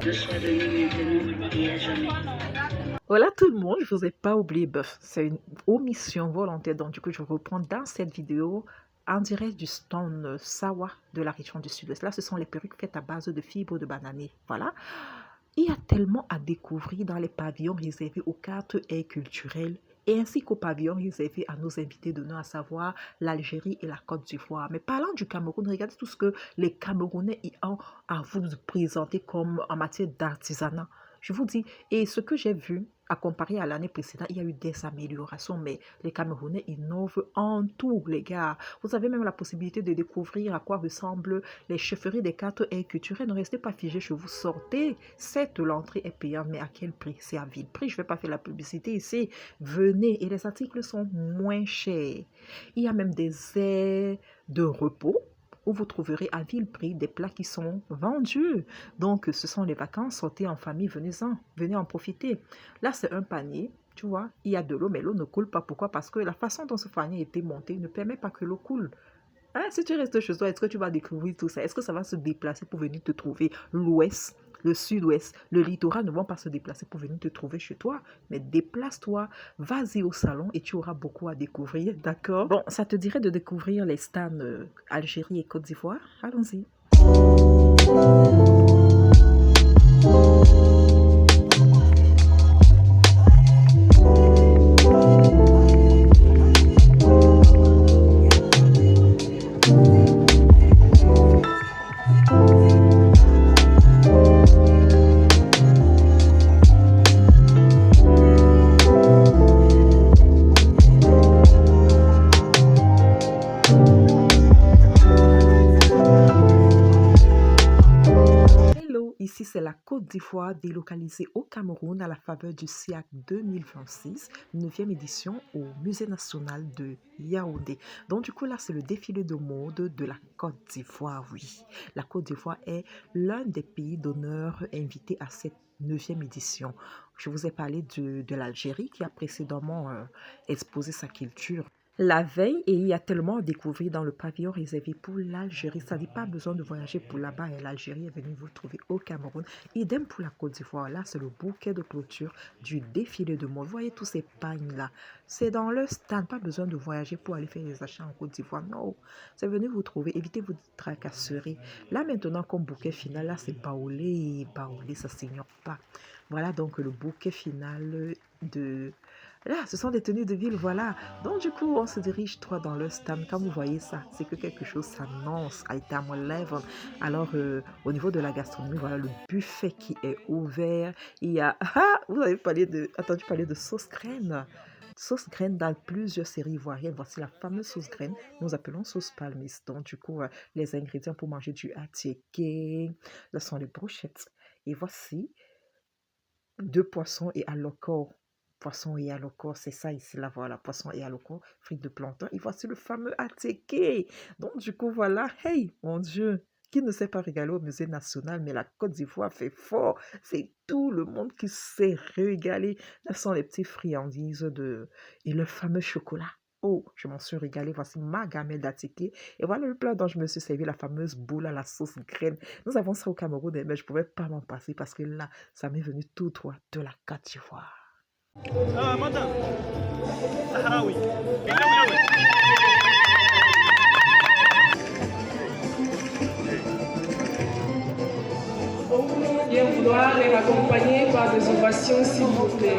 De soi de nous maintenant et à jamais. Voilà tout le monde, je vous ai pas oublié, bof, c'est une omission volontaire, donc du coup je reprends dans cette vidéo en direct du stand Sawa de la région du sud-ouest. Là, ce sont les perruques faites à base de fibres de bananier, voilà. Il y a tellement à découvrir dans les pavillons réservés aux cartes et culturelles et ainsi qu'aux pavillons réservés à nos invités d'honneur, à savoir l'Algérie et la Côte d'Ivoire. Mais parlant du Cameroun, regardez tout ce que les Camerounais y ont à vous présenter comme en matière d'artisanat. Je vous dis, et ce que j'ai vu, à comparer à l'année précédente, il y a eu des améliorations, mais les Camerounais innovent en tout, les gars. Vous avez même la possibilité de découvrir à quoi ressemblent les chefferies des cartes et culturelles. Ne restez pas figés chez vous, sortez. Certes, l'entrée est payante, mais à quel prix? C'est à vil prix. Je ne vais pas faire la publicité ici. Venez, et les articles sont moins chers. Il y a même des aires de repos où vous trouverez à vil prix des plats qui sont vendus. Donc, ce sont les vacances, sortez en famille, venez-en, venez en profiter. Là, c'est un panier, tu vois, il y a de l'eau, mais l'eau ne coule pas. Pourquoi? Parce que la façon dont ce panier a été monté ne permet pas que l'eau coule. Hein, si tu restes chez toi, est-ce que tu vas découvrir tout ça? Est-ce que ça va se déplacer pour venir te trouver? L'ouest, le sud-ouest, le littoral ne vont pas se déplacer pour venir te trouver chez toi. Mais déplace-toi, vas-y au salon et tu auras beaucoup à découvrir, d'accord? Bon, ça te dirait de découvrir les stands Algérie et Côte d'Ivoire? Allons-y. Ici, c'est la Côte d'Ivoire délocalisée au Cameroun à la faveur du SIAC 2026, 9e édition au Musée national de Yaoundé. Donc, du coup, là, c'est le défilé de mode de la Côte d'Ivoire, oui. La Côte d'Ivoire est l'un des pays d'honneur invités à cette 9e édition. Je vous ai parlé de l'Algérie qui a précédemment exposé sa culture la veille, et il y a tellement à découvrir dans le pavillon réservé pour l'Algérie. Ça dit pas besoin de voyager pour là-bas, et l'Algérie est venue vous trouver au Cameroun. Idem pour la Côte d'Ivoire. Là, c'est le bouquet de clôture du défilé de mode. Vous voyez tous ces pagnes-là. C'est dans le stand. Pas besoin de voyager pour aller faire les achats en Côte d'Ivoire. Non, c'est venu vous trouver. Évitez vos tracasseries. Là, maintenant, comme bouquet final, là, c'est baoulé. Baoulé, ça s'ignore pas. Voilà donc le bouquet final de... Là, ce sont des tenues de ville, voilà. Donc, du coup, on se dirige droit dans le stand. Quand vous voyez ça, c'est que quelque chose s'annonce à état à lèvres. Alors, au niveau de la gastronomie, voilà le buffet qui est ouvert. Il y a... Ah, vous avez entendu parler de sauce graine. Sauce graine dans plusieurs séries ivoiriennes. Voici la fameuse sauce graine. Nous appelons sauce palmis. Donc, du coup, les ingrédients pour manger du attiéké. Là sont les brochettes. Et voici 2 poissons et alocor. Poisson et alocor, c'est ça ici, là, voilà, poisson et alocor, frites de plantain. Et voici le fameux attiéké. Donc, du coup, voilà, hey, mon Dieu, qui ne s'est pas régalé au musée national, mais la Côte d'Ivoire fait fort. C'est tout le monde qui s'est régalé. Là sont les petites friandises et le fameux chocolat. Oh, je m'en suis régalée. Voici ma gamelle d'attiéké. Et voilà le plat dont je me suis servi, la fameuse boule à la sauce graine. Nous avons ça au Cameroun, mais je ne pouvais pas m'en passer parce que là, ça m'est venu tout droit de la Côte d'Ivoire. madame Sahraoui. Bien vouloir les accompagner par des ovations, s'il vous plaît.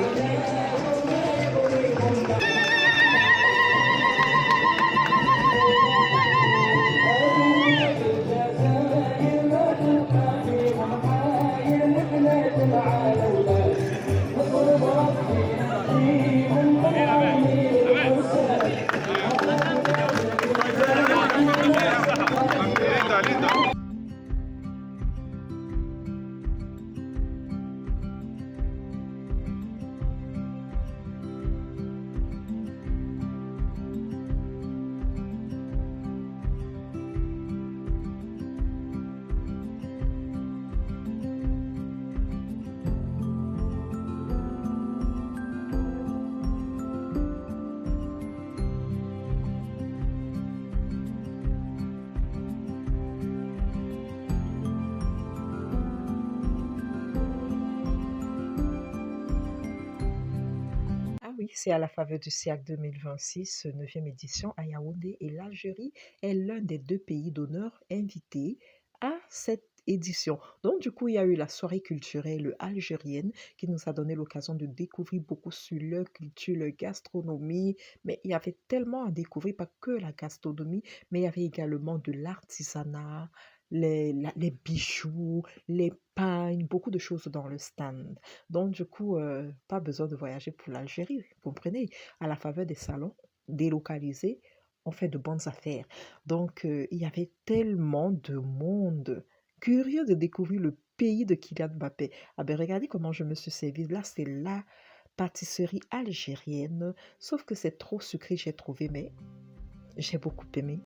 Oui, c'est à la faveur du SIAC 2026, 9e édition à Yaoundé, et l'Algérie est l'un des 2 pays d'honneur invités à cette édition. Donc du coup, il y a eu la soirée culturelle algérienne qui nous a donné l'occasion de découvrir beaucoup sur leur culture, leur gastronomie, mais il y avait tellement à découvrir, pas que la gastronomie, mais il y avait également de l'artisanat, les bijoux, les pagnes, beaucoup de choses dans le stand. Donc, du coup, pas besoin de voyager pour l'Algérie, vous comprenez? À la faveur des salons délocalisés, on fait de bonnes affaires. Donc, il y avait tellement de monde curieux de découvrir le pays de Kylian Mbappé. Ah ben, regardez comment je me suis servie. Là, c'est la pâtisserie algérienne, sauf que c'est trop sucré, j'ai trouvé, mais j'ai beaucoup aimé.